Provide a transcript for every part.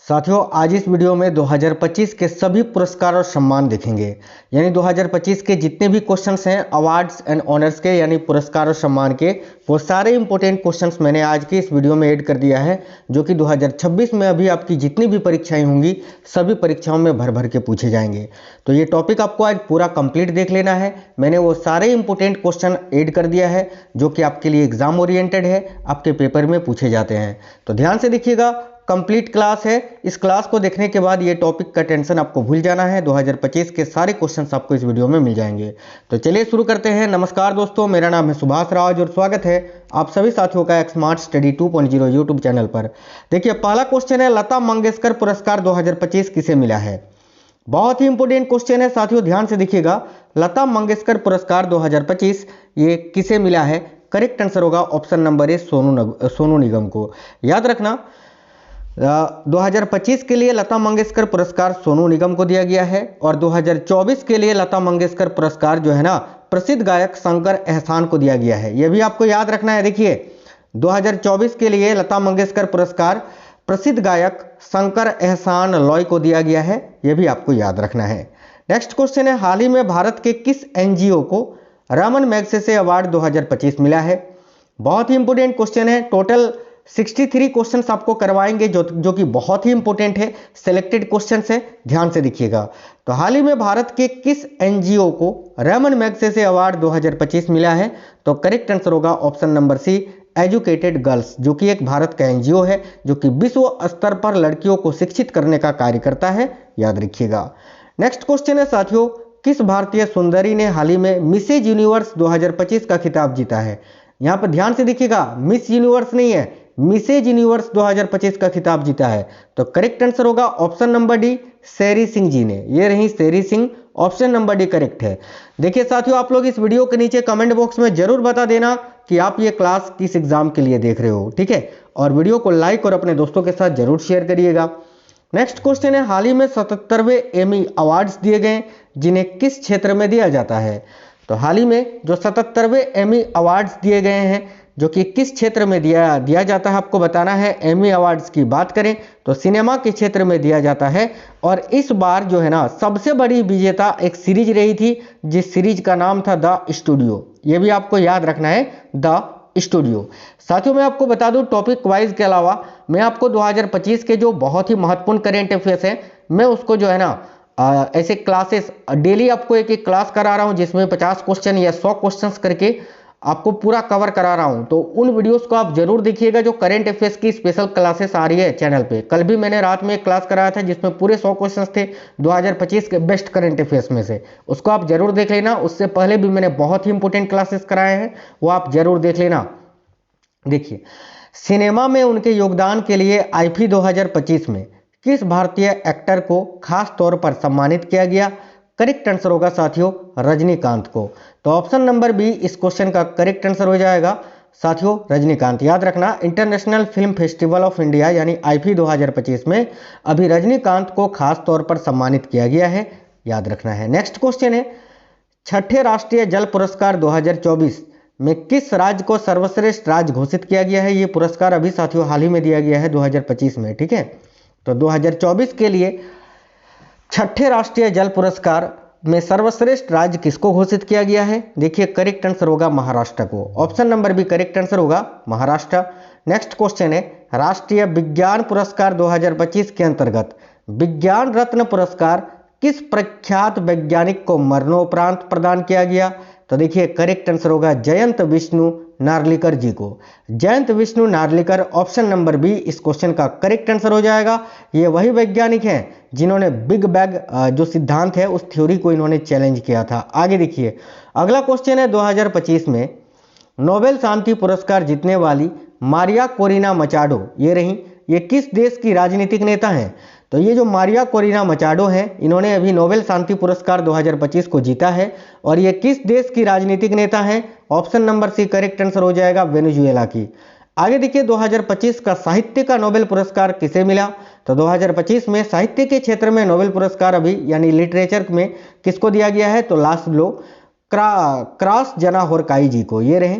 साथियों, आज इस वीडियो में 2025 के सभी पुरस्कार और सम्मान देखेंगे। यानी 2025 के जितने भी क्वेश्चंस हैं अवार्ड्स एंड ऑनर्स के, यानी पुरस्कार और सम्मान के, वो सारे इंपॉर्टेंट क्वेश्चंस मैंने आज की इस वीडियो में ऐड कर दिया है, जो कि 2026 में अभी आपकी जितनी भी परीक्षाएं होंगी सभी परीक्षाओं में भर भर के पूछे जाएंगे। तो ये टॉपिक आपको आज पूरा कंप्लीट देख लेना है। मैंने वो सारे इंपॉर्टेंट क्वेश्चन ऐड कर दिया है जो कि आपके लिए एग्जाम ओरिएंटेड है, आपके पेपर में पूछे जाते हैं। तो ध्यान से देखिएगा, कंप्लीट क्लास है। इस क्लास को देखने के बाद ये टॉपिक का टेंशन आपको भूल जाना है। 2025 के सारे क्वेश्चंस आपको इस वीडियो में मिल जाएंगे। तो चलिए शुरू करते हैं। नमस्कार दोस्तों, मेरा नाम है सुभाष राज और स्वागत है आप सभी साथियों का स्मार्ट स्टडी 2.0 यूट्यूब चैनल पर। देखिए, पहला क्वेश्चन है, लता मंगेशकर पुरस्कार 2025 किसे मिला है? बहुत ही इंपॉर्टेंट क्वेश्चन है साथियों, ध्यान से देखिएगा। लता मंगेशकर पुरस्कार 2025 ये किसे मिला है? करेक्ट आंसर होगा option number A, Sonu Nigam को। याद रखना, 2025 के लिए लता मंगेशकर पुरस्कार सोनू निगम को दिया गया है और 2024 के लिए लता मंगेशकर पुरस्कार जो है ना, प्रसिद्ध गायक शंकर एहसान को दिया गया है। यह भी आपको याद रखना है। देखिए, 2024 के लिए लता मंगेशकर पुरस्कार प्रसिद्ध गायक शंकर एहसान लॉय को दिया गया है, यह भी आपको याद रखना है। नेक्स्ट क्वेश्चन है, हाल ही में भारत के किस एनजीओ को रमन मैगसेसे अवार्ड 2025 मिला है? बहुत ही इंपॉर्टेंट क्वेश्चन है। टोटल 63 क्वेश्चंस आपको करवाएंगे जो कि बहुत ही इंपॉर्टेंट है, सिलेक्टेड क्वेश्चंस है, ध्यान से देखिएगा। तो हाल ही में भारत के किस एनजीओ को रमन मैगसेसे अवार्ड 2025 मिला है? तो करेक्ट आंसर होगा option number C, educated girls, जो कि एक भारत का एनजीओ है जो कि विश्व स्तर पर लड़कियों को शिक्षित करने का कार्य करता है, याद रखिएगा। नेक्स्ट क्वेश्चन है साथियों, किस भारतीय सुंदरी ने हाल ही में मिसेज यूनिवर्स 2025 का खिताब जीता है? यहां पर ध्यान से देखिएगा, मिस यूनिवर्स नहीं है, मिसेज यूनिवर्स 2025 का खिताब जीता है। तो करेक्ट आंसर होगा ऑप्शन नंबर डी, शेरी सिंह जी ने। ये रही शेरी Singh, option number D correct है। देखिए साथियों, आप लोग इस वीडियो के नीचे कमेंट बॉक्स में जरूर बता देना कि आप ये क्लास किस एग्जाम के लिए देख रहे हो, ठीक है? और वीडियो को लाइक और अपने दोस्तों के साथ जरूर शेयर करिएगा। नेक्स्ट क्वेश्चन है, हाल ही में 77वें एमी अवार्ड्स दिए गए, जिन्हें किस क्षेत्र में दिया जाता है? तो हाल ही में जो 77वें एमी अवार्ड्स दिए गए हैं, जो कि किस क्षेत्र में दिया जाता है, आपको बताना है। एमी अवार्ड्स की बात करें तो सिनेमा के क्षेत्र में दिया जाता है। और इस बार जो है ना, सबसे बड़ी विजेता एक सीरीज रही थी, जिस सीरीज का नाम था द स्टूडियो। ये भी आपको याद रखना है, द स्टूडियो। साथियों, मैं आपको बता दूं, टॉपिक वाइज के अलावा मैं आपको 2025 के जो बहुत ही महत्वपूर्ण करेंट अफेयर्स हैं, मैं उसको जो है ना ऐसे क्लासेस डेली आपको एक एक क्लास करा रहा हूं, जिसमें 50 क्वेश्चन या 100 क्वेश्चंस करके आपको पूरा कवर करा रहा हूं। तो उन वीडियोस को आप जरूर देखिएगा, जो करंट अफेयर्स की स्पेशल क्लासेस आ रही है चैनल पे। कल भी मैंने रात में एक क्लास कराया था जिसमें पूरे 100 क्वेश्चंस थे 2025 के बेस्ट करंट अफेयर्स में से, उसको आप जरूर देख लेना। उससे पहले भी मैंने बहुत ही इंपॉर्टेंट क्लासेस कराए हैं, वो आप जरूर देख लेना। देखिए, सिनेमा में उनके योगदान के लिए आईफी 2025 में किस भारतीय एक्टर को खास तौर पर सम्मानित किया गया? करेक्ट आंसर होगा साथियों रजनीकांत को। तो ऑप्शन नंबर बी इस क्वेश्चन का करेक्ट आंसर हो जाएगा साथियों, रजनीकांत। याद रखना, international film festival of India यानी आईफी 2025 में अभी रजनीकांत को खास तौर पर सम्मानित किया गया है, याद रखना है। नेक्स्ट क्वेश्चन है, छठे राष्ट्रीय जल पुरस्कार 2024 में किस राज्य को सर्वश्रेष्ठ राज्य घोषित किया गया है? ये पुरस्कार अभी साथियों हाल ही में दिया गया है 2025 में, ठीक है? तो 2024 के लिए छठे राष्ट्रीय जल पुरस्कार में सर्वश्रेष्ठ राज्य किसको घोषित किया गया है? देखिए, करेक्ट आंसर होगा महाराष्ट्र को। Option number B correct answer होगा महाराष्ट्र। नेक्स्ट क्वेश्चन है, राष्ट्रीय विज्ञान पुरस्कार 2025 के अंतर्गत विज्ञान रत्न पुरस्कार किस प्रख्यात वैज्ञानिक को मरणोपरांत प्रदान किया गया? तो देखिए, करेक्ट आंसर होगा जयंत विष्णु नार्लिकर जी को। Jayant Vishnu Narlikar, option number B इस क्वेश्चन का करेक्ट आंसर हो जाएगा। ये वही वैज्ञानिक हैं जिन्होंने बिग बैंग जो सिद्धांत है उस थ्योरी को इन्होंने चैलेंज किया था। आगे देखिए, अगला क्वेश्चन है, 2025 में नोबेल शांति पुरस्कार जीतने वाली मारिया कोरिना मचाडो ये रही, ये किस देश की राजनीतिक नेता हैं? तो ये जो मारिया कोरिना मचाडो हैं, इन्होंने अभी नोबेल शांति पुरस्कार 2025 को जीता है। और ये किस देश की राजनीतिक नेता हैं? Option number C correct answer हो जाएगा, वेनेजुएला की। आगे देखिए, 2025 का साहित्य का नोबेल पुरस्कार किसे मिला? तो 2025 में साहित्य के क्षेत्र में नोबेल पुरस्कार अभी यानी लिटरेचर में किसको दिया गया है? तो लास्लो क्रास जनाहोरकाई जी को। ये रहे,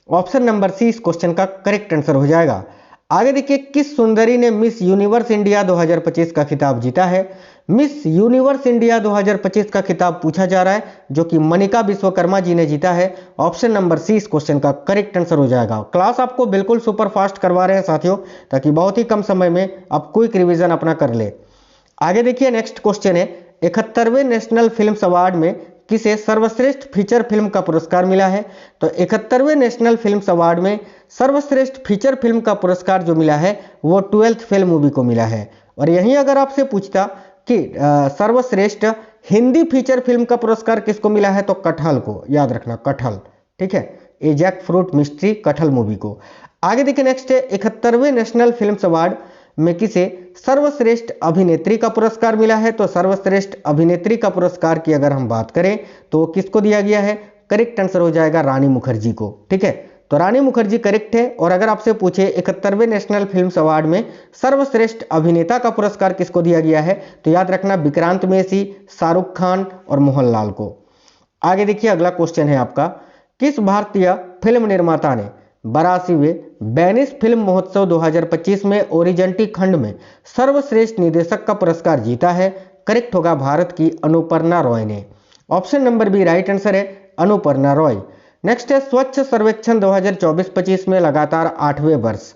ऑप्शन नंबर सी इस क्वेश्चन का करेक्ट आंसर हो जाएगा। आगे देखिए, किस सुंदरी ने मिस यूनिवर्स इंडिया 2025 का खिताब जीता है? मिस यूनिवर्स इंडिया 2025 का खिताब पूछा जा रहा है, जो कि मनिका विश्वकर्मा जी ने जीता है। ऑप्शन नंबर सी इस क्वेश्चन का करेक्ट आंसर हो जाएगा। क्लास आपको बिल्कुल सुपर फास्ट करवा रहे हैं साथियों, ताकि बहुत ही कम समय में आप क्विक रिवीजन अपना कर ले। आगे देखिए, नेक्स्ट क्वेश्चन है, 71वें नेशनल फिल्म अवार्ड में किसे सर्वश्रेष्ठ फीचर फिल्म का पुरस्कार मिला है? तो 71वें नेशनल फिल्म अवार्ड में सर्वश्रेष्ठ फीचर फिल्म का पुरस्कार जो मिला है वो 12th फेल मूवी को मिला है। और यहीं अगर आपसे पूछता कि सर्वश्रेष्ठ हिंदी फीचर फिल्म का पुरस्कार किसको मिला है, तो कटहल को, याद रखना कटहल, ठीक है, ए जैक फ्रूट मिस्ट्री कटहल मूवी को। आगे देखिए, नेक्स्ट है, 71वें नेशनल फिल्म अवार्ड में किसे सर्वश्रेष्ठ अभिनेत्री का पुरस्कार मिला है? तो सर्वश्रेष्ठ अभिनेत्री का पुरस्कार की अगर हम बात करें तो किसको दिया गया है? करेक्ट आंसर हो जाएगा रानी मुखर्जी को, ठीक है। तो रानी मुखर्जी करेक्ट है। और अगर आपसे पूछे 71वें नेशनल फिल्म अवार्ड में सर्वश्रेष्ठ अभिनेता का पुरस्कार किसको दिया गया है, तो याद रखना विक्रांत मेसी, शाहरुख खान और मोहनलाल को। आगे देखिए, अगला क्वेश्चन है आपका, किस भारतीय फिल्म निर्माता ने 82वें वेनिस फिल्म महोत्सव 2025 में ओरिजेंटी खंड में सर्वश्रेष्ठ निर्देशक का पुरस्कार जीता है? करेक्ट होगा भारत की अनुपर्णा रॉय ने। Option number B right answer है, अनुपर्णा रॉय। नेक्स्ट है, स्वच्छ सर्वेक्षण 2024-25 में लगातार 8वें वर्ष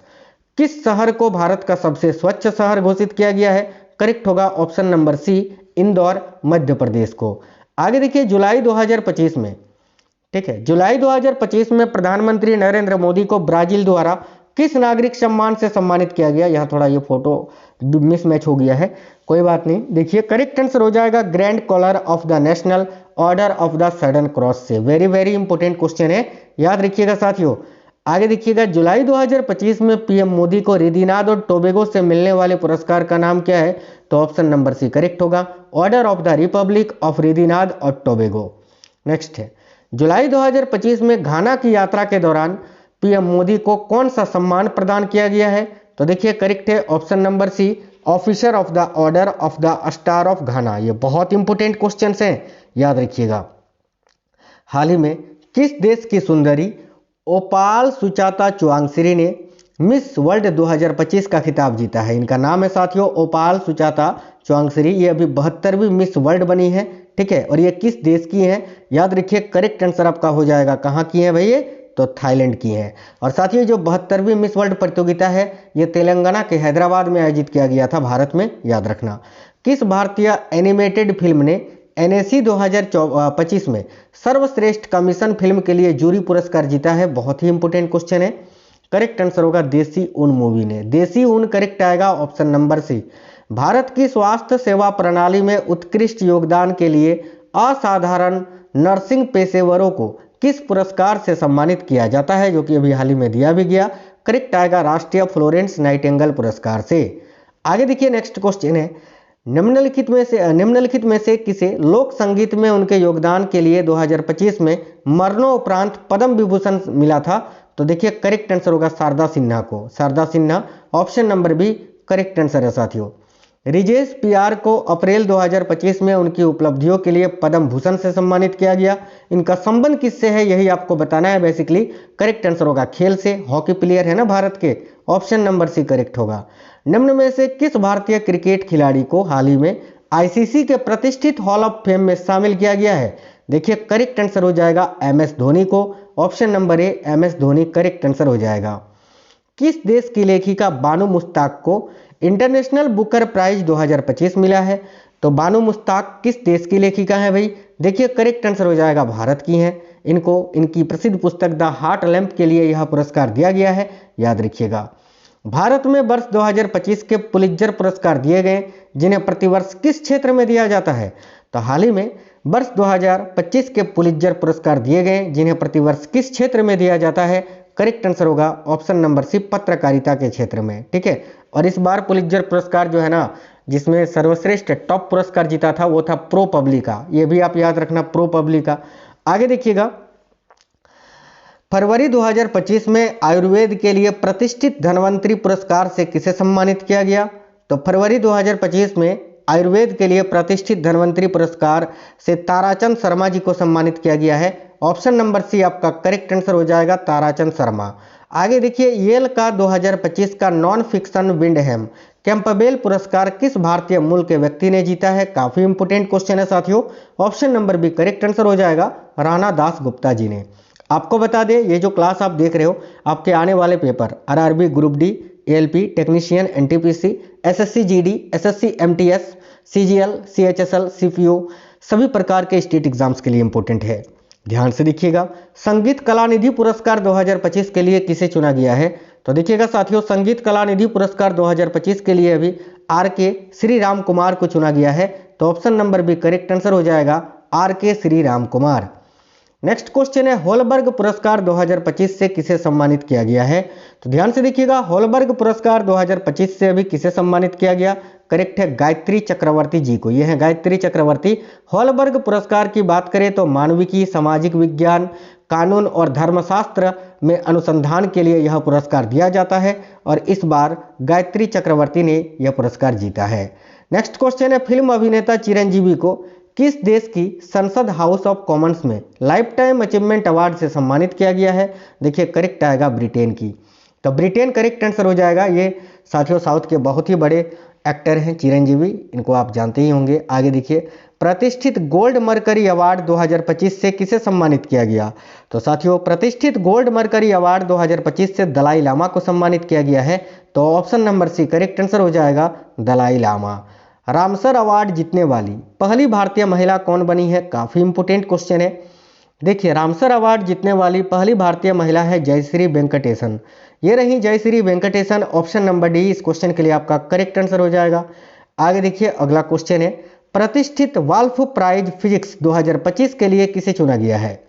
किस शहर को भारत का सबसे स्वच्छ शहर घोषित किया गया है? करेक्ट होगा ऑप्शन नंबर सी, इंदौर मध्य प्रदेश को। आगे देखिए, जुलाई 2025 में, ठीक है, जुलाई 2025 में प्रधानमंत्री नरेंद्र मोदी को ब्राजील द्वारा किस नागरिक सम्मान से सम्मानित किया गया? यहाँ थोड़ा ये फोटो मिसमैच हो गया है, कोई बात नहीं। देखिए, करेक्ट आंसर हो जाएगा grand collar of the national order of the southern cross से। वेरी वेरी इंपॉर्टेंट क्वेश्चन है, याद रखिएगा साथियों। आगे देखिएगा, जुलाई 2025 में पीएम मोदी को रिदिनाद और टोबेगो से मिलने वाले पुरस्कार का नाम क्या है? तो ऑप्शन नंबर सी करेक्ट होगा, order of the republic of Trinidad और टोबेगो। नेक्स्ट है, जुलाई 2025 में घाना की यात्रा के दौरान पीएम मोदी को कौन सा सम्मान प्रदान किया गया है? तो देखिए, करेक्ट है option number C, officer of the order of the star of Ghana. ये बहुत इंपॉर्टेंट क्वेश्चन हैं, याद रखिएगा। हाल ही में किस देश की सुंदरी ओपाल सुचाता चुआंगश्री ने मिस वर्ल्ड 2025 का खिताब जीता है? इनका नाम है साथियों ओपाल सुचाता चुआंगश्री। ये अभी 72वीं मिस वर्ल्ड बनी है, ठीक है। और ये किस देश की है? याद रखिए, करेक्ट आंसर आपका हो जाएगा, कहाँ की है भाई ये? तो थाईलैंड की है। और साथियों, जो 72वीं मिस वर्ल्ड प्रतियोगिता है ये तेलंगाना के हैदराबाद में आयोजित किया गया था भारत में, याद रखना। किस भारतीय एनिमेटेड फिल्म ने NAC 2025 में सर्वश्रेष्ठ कमीशन फिल्म के लिए जूरी पुरस्कार जीता है? बहुत ही इंपॉर्टेंट क्वेश्चन है। करेक्ट आंसर होगा देसी ऊन मूवी ने। देसी ऊन करेक्ट आएगा, ऑप्शन नंबर सी। भारत की स्वास्थ्य सेवा प्रणाली में उत्कृष्ट योगदान के लिए असाधारण नर्सिंग पेशेवरों को किस पुरस्कार से सम्मानित किया जाता है, जो कि अभी हाल ही में दिया भी गया? करेक्ट आएगा राष्ट्रीय फ्लोरेंस नाइटिंगेल पुरस्कार से। आगे देखिए, नेक्स्ट क्वेश्चन है, निम्नलिखित में से किसे लोक संगीत में उनके योगदान के लिए 2025 में मरणोपरांत पद्म विभूषण मिला था? तो देखिए, करेक्ट आंसर होगा शारदा सिन्हा को। Sharda Sinha, option number B correct answer है साथियों। रिजेश पियार को अप्रैल 2025 में उनकी उपलब्धियों के लिए पद्म भूषण से सम्मानित किया गया। इनका संबंध किससे है यही आपको बताना है बेसिकली। करेक्ट आंसर होगा खेल से, हॉकी प्लेयर है ना भारत के। ऑप्शन नंबर सी करेक्ट होगा। निम्न में से किस भारतीय क्रिकेट खिलाड़ी को हाल ही में ICC के प्रतिष्ठित हॉल ऑफ फेम में शामिल किया गया है? देखिए, करेक्ट आंसर हो जाएगा MS धोनी को। Option number A MS Dhoni correct answer हो जाएगा। किस देश की लेखिका बानू मुश्ताक को इंटरनेशनल बुकर प्राइज 2025 मिला है? तो बानू मुश्ताक किस देश की लेखिका है भाई? देखिए, करेक्ट आंसर हो जाएगा भारत की हैं। इनको इनकी प्रसिद्ध पुस्तक द हार्ट लैम्प के लिए यह पुरस्कार दिया गया है, याद रखिएगा। भारत में वर्ष 2025 के पुलित्जर पुरस्कार दिए गए, जिन्हें प्रतिवर्ष किस क्षेत्र में दिया जाता है? तो हाल ही में वर्ष 2025 के पुलित्जर पुरस्कार दिए गए, जिन्हें प्रतिवर्ष किस क्षेत्र में दिया जाता है? करेक्ट आंसर होगा ऑप्शन नंबर सी, पत्रकारिता के क्षेत्र में, ठीक है। और इस बार पुलित्जर पुरस्कार जो है ना, जिसमें सर्वश्रेष्ठ टॉप पुरस्कार जीता था वो था प्रो पब्लिका। ये भी आप याद रखना, प्रो पब्लिका। आगे देखिएगा, फरवरी 2025 में आयुर्वेद के लिए प्रतिष्ठित धन्वंतरी पुरस्कार से किसे सम्मानित किया गया? तो फरवरी 2025 में आयुर्वेद के लिए प्रतिष्ठित धन्वंतरी पुरस्कार से ताराचंद शर्मा जी को सम्मानित किया गया है। ऑप्शन नंबर सी आपका करेक्ट आंसर हो जाएगा, ताराचंद शर्मा। आगे देखिए येल का 2025 का नॉन फिक्शन विंडहैम कैंपबेल पुरस्कार किस भारतीय मूल के व्यक्ति ने जीता है? काफी इंपोर्टेंट क्वेश्चन है साथियों। Option number B correct answer हो जाएगा राणा दास गुप्ता जी ने। आपको बता दें ये जो क्लास आप देख रहे हो आपके आने वाले paper RRB group D, ALP technician, NTPC, SSC GD, SSC MTS, CGL, CHSL, CPO सभी प्रकार के स्टेट एग्जाम्स के लिए इंपॉर्टेंट है। ध्यान से देखिएगा। संगीत कला निधि पुरस्कार 2025 के लिए किसे चुना गया है? तो देखिएगा साथियों संगीत कला निधि पुरस्कार 2025 के लिए अभी आर के श्री राम कुमार को चुना गया है। तो option number B correct answer हो जाएगा R K Shri Ram Kumar. Next question है होलबर्ग पुरस्कार 2025 से किसे सम्मानित किया गया है? तो ध्यान से देखिएगा होलबर्ग पुरस्कार 2025 से अभी किसे सम्मानित किया गया? करेक्ट है गायत्री चक्रवर्ती जी को। ये है गायत्री चक्रवर्ती। होलबर्ग पुरस्कार की बात करें तो मानविकी, सामाजिक विज्ञान, कानून और धर्मशास्त्र में अनुसंधान के लिए यह पुरस्कार दिया जाता है और इस बार गायत्री चक्रवर्ती ने यह पुरस्कार जीता है। नेक्स्ट क्वेश्चन है फिल्म अभिनेता चिरंजीवी को किस देश की संसद हाउस ऑफ कॉमन्स में लाइफ टाइम अचीवमेंट अवार्ड से सम्मानित किया गया है? देखिए करेक्ट आएगा ब्रिटेन की। तो ब्रिटेन करेक्ट आंसर हो जाएगा। ये साथियों साउथ के बहुत ही बड़े एक्टर हैं चिरंजीवी, इनको आप जानते ही होंगे। आगे देखिए प्रतिष्ठित गोल्ड मरकरी अवार्ड 2025 से किसे सम्मानित किया गया? तो साथियों प्रतिष्ठित गोल्ड मरकरी अवार्ड 2025 से दलाई लामा को सम्मानित किया गया है। तो option number C correct answer हो जाएगा दलाई लामा। रामसर अवार्ड जीतने वाली पहली भारतीय महिला कौन बनी है? काफी इंपोर्टेंट क्वेश्चन है। देखिए रामसर अवार्ड जीतने वाली पहली भारतीय महिला है जयश्री वेंकटेशन। ये रही Jayashree Venkatesan. Option number D इस क्वेश्चन के लिए आपका करेक्ट आंसर हो जाएगा। आगे देखिए अगला क्वेश्चन है प्रतिष्ठित वाल्फ प्राइज फिजिक्स 2025 के लिए किसे चुना गया है?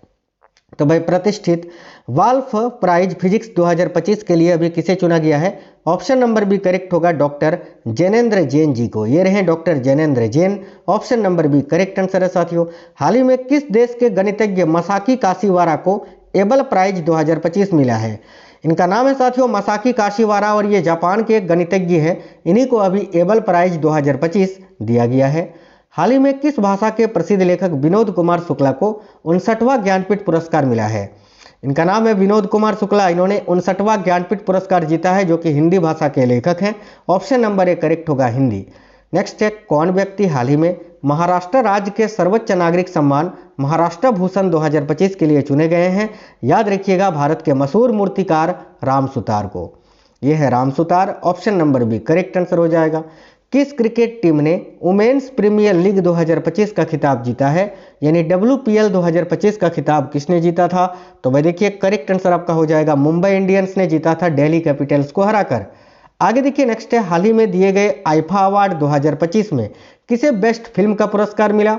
तो भाई प्रतिष्ठित वाल्फ प्राइज फिजिक्स 2025 के लिए अभी किसे चुना गया है? ऑप्शन नंबर बी करेक्ट होगा डॉक्टर जैनेंद्र जैन जी को। ये रहे doctor Jainendra Jain. Option number B correct answer है साथियों। हाल ही में किस देश के गणितज्ञ मसाकी काशीवारा को एबल प्राइज 2025 मिला है? इनका नाम है साथियों मसाकी काशीवारा और ये जापान के एक गणितज्ञ हैं। इन्हीं को अभी एबल प्राइज 2025 दिया गया है। हाल ही में किस भाषा के प्रसिद्ध लेखक विनोद कुमार शुक्ला को 59वां ज्ञानपीठ पुरस्कार मिला है? इनका नाम है विनोद कुमार शुक्ला। इन्होंने 59वां ज्ञानपीठ पुरस्कार जीता है जो कि हिंदी भाषा के लेखक हैं। ऑप्शन नंबर ए करेक्ट होगा हिंदी। नेक्स्ट है कौन व्यक्ति हाल ही में महाराष्ट्र राज्य के सर्वोच्च नागरिक सम्मान महाराष्ट्र भूषण 2025 के लिए चुने गए हैं? याद रखिएगा भारत के मशहूर मूर्तिकार राम सुतार को। यह है Ram Sutar. Option number B correct answer हो जाएगा। किस क्रिकेट टीम ने वुमेन्स प्रीमियर लीग 2025 का खिताब जीता है? यानी WPL 2025 का खिताब किसने जीता था? तो भाई देखिए करेक्ट आंसर आपका हो जाएगा मुंबई इंडियंस ने जीता था दिल्ली कैपिटल्स को हराकर। आगे देखिए नेक्स्ट है हाल ही में दिए गए आईफा अवार्ड 2025 में किसे बेस्ट फिल्म का पुरस्कार मिला?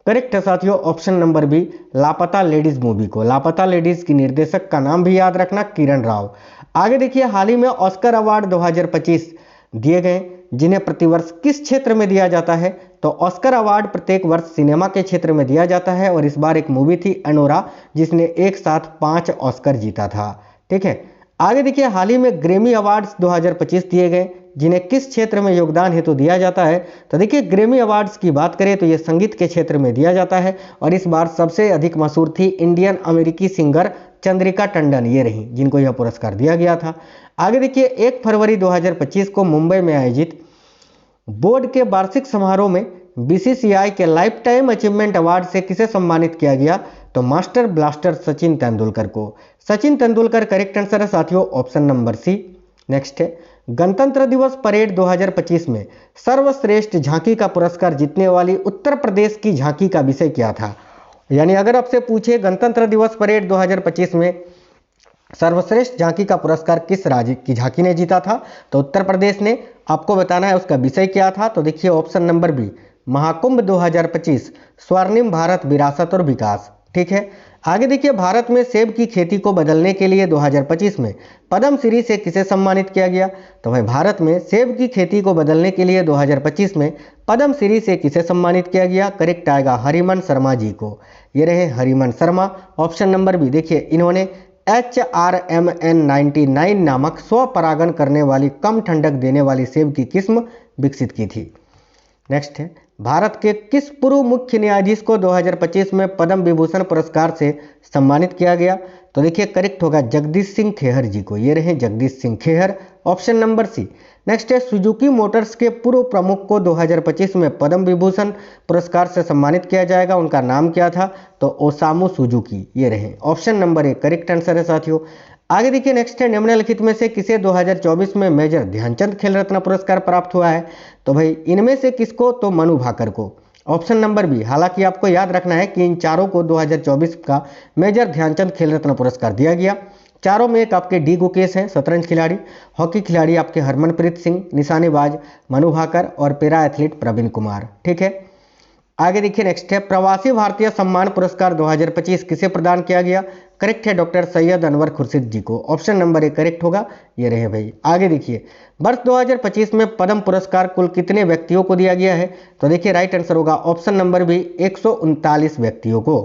करेक्ट है साथियों ऑप्शन नंबर बी लापता लेडीज मूवी को। लापता लेडीज की निर्देशक का नाम भी याद रखना किरण राव। आगे देखिए हाल ही में ऑस्कर अवार्ड 2025 दिए गए जिन्हें प्रतिवर्ष किस क्षेत्र में दिया जाता है? तो ऑस्कर अवार्ड प्रत्येक वर्ष सिनेमा के क्षेत्र में दिया जाता है और इस बार एक मूवी थी अनोरा जिसने एक साथ 5 ऑस्कर जीता था। ठीक है। आगे देखिए हाल ही में ग्रैमी अवार्ड्स 2025 दिए गए जिन्हें किस क्षेत्र में योगदान हेतु दिया जाता है? तो देखिए ग्रैमी अवार्ड्स की बात करें तो ये संगीत के क्षेत्र में दिया जाता है और इस बार सबसे अधिक मशहूर थी इंडियन अमेरिकी सिंगर चंद्रिका टंडन। ये रही जिनको यह पुरस्कार दिया गया था। आगे देखिए 1 फरवरी 2025 को मुंबई में आयोजित बोर्ड के वार्षिक समारोह में BCCI के लाइफ टाइम अचीवमेंट अवार्ड से किसे सम्मानित किया गया? तो मास्टर ब्लास्टर सचिन तेंदुलकर को। सचिन तेंदुलकर करेक्ट आंसर है साथियों ऑप्शन नंबर सी। नेक्स्ट है गणतंत्र दिवस परेड 2025 में सर्वश्रेष्ठ झांकी का पुरस्कार जीतने वाली उत्तर प्रदेश की झांकी का विषय क्या था? यानी अगर आपसे पूछे गणतंत्र दिवस परेड 2025 में सर्वश्रेष्ठ झांकी का पुरस्कार किस राज्य की झांकी ने जीता था? तो उत्तर प्रदेश ने। आपको बताना है उसका विषय क्या था? तो देखिए ऑप्शन नंबर बी महाकुंभ 2025 स्वर्णिम भारत विरासत और विकास। ठीक है। आगे देखिए भारत में सेब की खेती को बदलने के लिए 2025 में पद्मश्री से किसे सम्मानित किया गया? तो भाई भारत में सेब की खेती को बदलने के लिए 2025 में पद्मश्री से किसे सम्मानित किया गया? करेक्ट आएगा हरिमन शर्मा जी को। ये रहे हरिमन शर्मा। ऑप्शन नंबर बी देखिए इन्होंने HRMN 99 नामक स्वपरागन करने वाली कम ठंडक देने वाली सेब की किस्म विकसित की थी। नेक्स्ट है भारत के किस पूर्व मुख्य न्यायाधीश को 2025 में पद्म विभूषण पुरस्कार से सम्मानित किया गया? तो देखिए करेक्ट होगा जगदीश सिंह खेहर जी को। ये रहे Jagdish Singh Khehar, option number C. Next है सुजुकी मोटर्स के पूर्व प्रमुख को 2025 में पद्म विभूषण पुरस्कार से सम्मानित किया जाएगा, उनका नाम क्या था? तो ओसामू सुजुकी। ये रहे option number A correct answer है साथियों। आगे देखिए नेक्स्ट है निम्नलिखित में से किसे 2024 में मेजर ध्यानचंद खेल रत्न पुरस्कार प्राप्त हुआ है? तो भाई इनमें से किसको? तो मनु भाकर को, ऑप्शन नंबर बी। हालांकि आपको याद रखना है कि इन चारों को 2024 का मेजर ध्यानचंद खेल रत्न पुरस्कार दिया गया। चारों में एक आपके डी गुकेश हैं, शतरंज खिलाड़ी, हॉकी खिलाड़ी आपके हरमनप्रीत सिंह, निशानेबाज मनु भाकर और पैरा एथलीट प्रवीण कुमार। ठीक है, आगे देखिए नेक्स्ट है प्रवासी भारतीय सम्मान पुरस्कार 2025 किसे प्रदान किया गया? करेक्ट है डॉक्टर सैयद अनवर खुर्शीद जी को, ऑप्शन नंबर ए करेक्ट होगा। ये रहे भाई। आगे देखिए वर्ष 2025 में पद्म पुरस्कार कुल कितने व्यक्तियों को दिया गया है? तो देखिए राइट आंसर होगा ऑप्शन नंबर बी 139 व्यक्तियों को।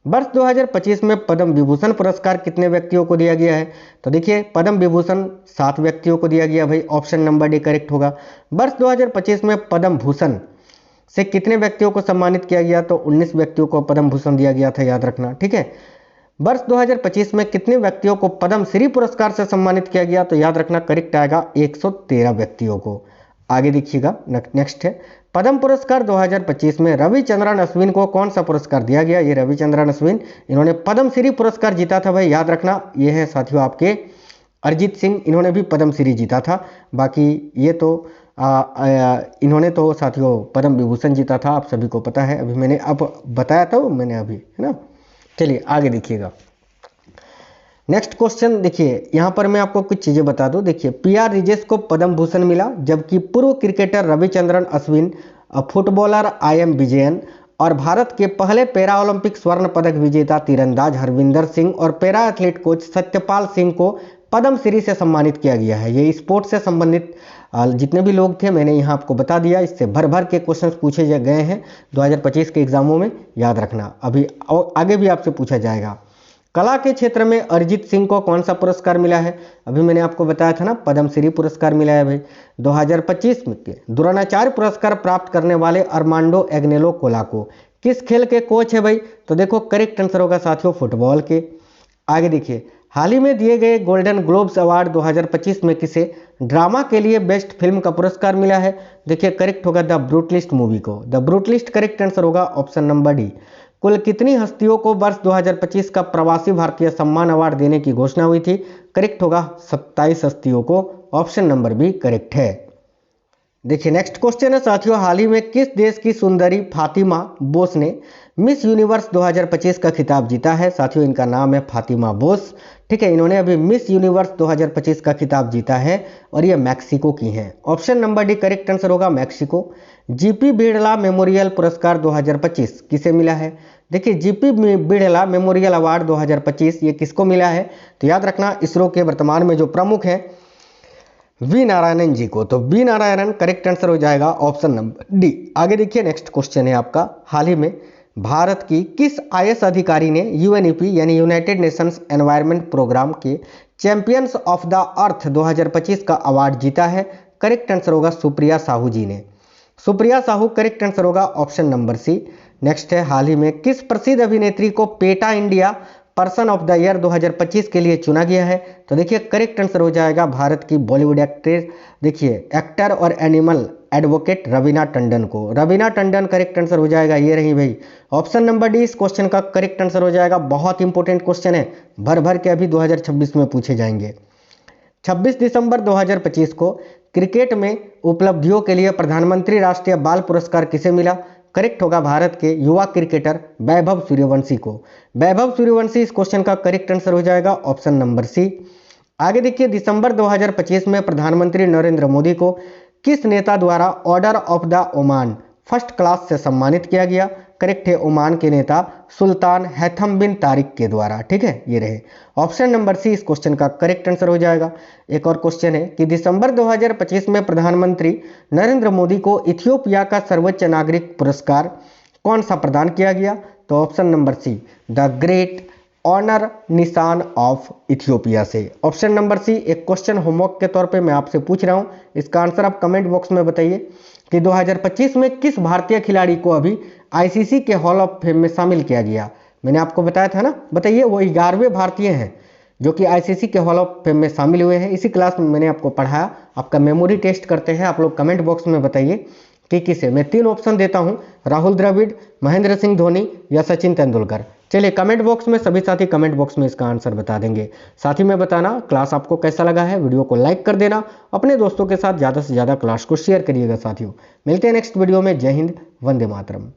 वर्ष 2025 में पद्म विभूषण पुरस्कार कितने व्यक्तियों को दिया गया है? तो देखिए पद्म विभूषण 7 व्यक्तियों को दिया गया भाई, ऑप्शन नंबर डी करेक्ट होगा। वर्ष 2025 में पद्म भूषण से कितने व्यक्तियों को सम्मानित किया गया? तो 19 व्यक्तियों को पद्म भूषण दिया गया था, याद रखना। ठीक है, वर्ष 2025 में कितने व्यक्तियों को पद्म श्री पुरस्कार से सम्मानित किया गया? तो याद रखना करेक्ट आएगा 113 व्यक्तियों को। आगे देखिएगा नेक्स्ट है पद्म पुरस्कार 2025 में रविचंद्रन अश्विन को कौन सा पुरस्कार दिया गया? ये रविचंद्रन अश्विन, इन्होंने पद्म श्री पुरस्कार जीता था भाई, याद रखना। ये है साथियों आपके अरिजीत सिंह, इन्होंने भी पद्म श्री जीता था। बाकी ये तो इन्होंने तो साथियों पद्म विभूषण जीता था, आप सभी को पता है। अभी मैंने अब बताया था, मैंने अभी, है ना। चलिए आगे देखिएगा नेक्स्ट क्वेश्चन। देखिए यहाँ पर मैं आपको कुछ चीज़ें बता दूं। देखिए पीआर रिजेश को पद्म भूषण मिला, जबकि पूर्व cricketer Ravichandran Ashwin, footballer IM Vijayan और भारत के पहले पैरा ओलंपिक स्वर्ण पदक विजेता तीरंदाज हरविंदर सिंह और para athlete coach Satyapal Singh को पद्म श्री से सम्मानित किया गया है। ये स्पोर्ट्स से संबंधित जितने भी लोग थे मैंने यहाँ आपको बता दिया। इससे भर भर के क्वेश्चंस पूछे गए हैं 2025 के एग्जामों में, याद रखना। अभी आगे भी आपसे पूछा जाएगा। कला के क्षेत्र में अरिजीत सिंह को कौन सा पुरस्कार मिला है? अभी मैंने आपको बताया था ना, पद्म श्री पुरस्कार मिला है भाई। 2025 में के द्रोणाचार्य पुरस्कार प्राप्त करने वाले अर्मांडो एग्नेलो कोलाको किस खेल के कोच है भाई? तो देखो करेक्ट आंसर होगा साथियों फुटबॉल के। आगे देखिए हाल ही में दिए गए गोल्डन ग्लोब्स अवार्ड 2025 में किसे ड्रामा के लिए बेस्ट फिल्म का पुरस्कार मिला है? देखिए करेक्ट होगा द ब्रूटलिस्ट मूवी को। द ब्रूटलिस्ट करेक्ट आंसर होगा ऑप्शन नंबर डी। कुल कितनी हस्तियों को वर्ष 2025 का प्रवासी भारतीय सम्मान अवार्ड देने की घोषणा हुई थी? करेक्ट होगा 27 हस्तियों को, ऑप्शन नंबर बी करेक्ट है। देखिए नेक्स्ट क्वेश्चन है साथियों, हाल ही में किस देश की सुंदरी फातिमा बोस ने मिस यूनिवर्स 2025 का खिताब जीता है? साथियों इनका नाम है फातिमा बोस। ठीक है, इन्होंने अभी मिस यूनिवर्स 2025 का खिताब जीता है और ये मैक्सिको की हैं। Option number D correct answer होगा मैक्सिको। जीपी बिड़ला मेमोरियल पुरस्कार 2025 किसे मिला है? देखिए जीपी बिड़ला मेमोरियल अवार्ड 2025 ये किसको मिला है? तो याद रखना इसरो के वर्तमान में जो प्रमुख हैं वी नारायणन जी को। तो वी नारायणन करेक्ट आंसर हो जाएगा ऑप्शन नंबर डी। आगे देखिए नेक्स्ट क्वेश्चन है आपका, हाल ही में भारत की किस आईएएस अधिकारी ने यूएनईपी यानी यूनाइटेड नेशंस एनवायरनमेंट प्रोग्राम के चैंपियंस ऑफ द अर्थ 2025 का अवार्ड जीता है? करेक्ट आंसर होगा सुप्रिया साहू जी ने। सुप्रिया साहू करेक्ट आंसर होगा ऑप्शन नंबर सी। नेक्स्ट है हाल ही में किस प्रसिद्ध अभिनेत्री को PETA India person of the year 2025 के लिए चुना गया है? तो देखिए करेक्ट आंसर हो जाएगा भारत की बॉलीवुड एक्ट्रेस, देखिए एक्टर और एनिमल एडवोकेट रवीना टंडन को। रवीना टंडन करेक्ट आंसर हो जाएगा। ये रही भाई ऑप्शन नंबर डी इस क्वेश्चन का करेक्ट आंसर हो जाएगा। बहुत इंपॉर्टेंट क्वेश्चन है, भर भर के अभी 2026 में पूछे जाएंगे। 26 दिसंबर 2025 को क्रिकेट में उपलब्धियों के लिए प्रधानमंत्री राष्ट्रीय बाल पुरस्कार किसे मिला? करेक्ट होगा भारत के युवा क्रिकेटर वैभव सूर्यवंशी को। वैभव सूर्यवंशी इस क्वेश्चन का करेक्ट आंसर हो जाएगा ऑप्शन नंबर सी। आगे देखिए दिसंबर 2025 में प्रधानमंत्री नरेंद्र मोदी को किस नेता द्वारा order of the Oman first class से सम्मानित किया गया? करेक्ट है ओमान के नेता सुल्तान हैथम बिन तारिक के द्वारा। ठीक है, ये रहे ऑप्शन नंबर सी इस क्वेश्चन का करेक्ट आंसर हो जाएगा। एक और क्वेश्चन है कि दिसंबर 2025 में प्रधानमंत्री नरेंद्र मोदी को इथियोपिया का सर्वोच्च नागरिक पुरस्कार कौन सा प्रदान किया गया? तो option number C the great honour निशान ऑफ इथियोपिया से। ऑप्शन नंबर सी, एक क्वेश्चन होमवर्क के तौर पे मैं आपसे पूछ रहा हूं, इसका आंसर आप कमेंट बॉक्स में बताइए कि 2025 में किस भारतीय खिलाड़ी को अभी आईसीसी के हॉल ऑफ फेम में शामिल किया गया। मैंने आपको बताया था ना, बताइए वो 11वें भारतीय हैं जो कि आईसीसी के हॉल ऑफ फेम में शामिल हुए हैं। इसी क्लास में मैंने आपको पढ़ाया। आपका मेमोरी टेस्ट करते हैं, आप लोग कमेंट बॉक्स में बताइए कि किसे। मैं 3 ऑप्शन देता हूं, राहुल द्रविड़, महेंद्र सिंह धोनी या सचिन तेंदुलकर। चलिए कमेंट बॉक्स में सभी साथी कमेंट बॉक्स में इसका आंसर बता देंगे। साथ ही में बताना क्लास आपको कैसा लगा है, वीडियो को लाइक कर देना, अपने दोस्तों के साथ ज़्यादा से ज़्यादा क्लास को शेयर करिएगा साथियों। मिलते हैं नेक्स्ट वीडियो में। जय हिंद, वंदे मातरम।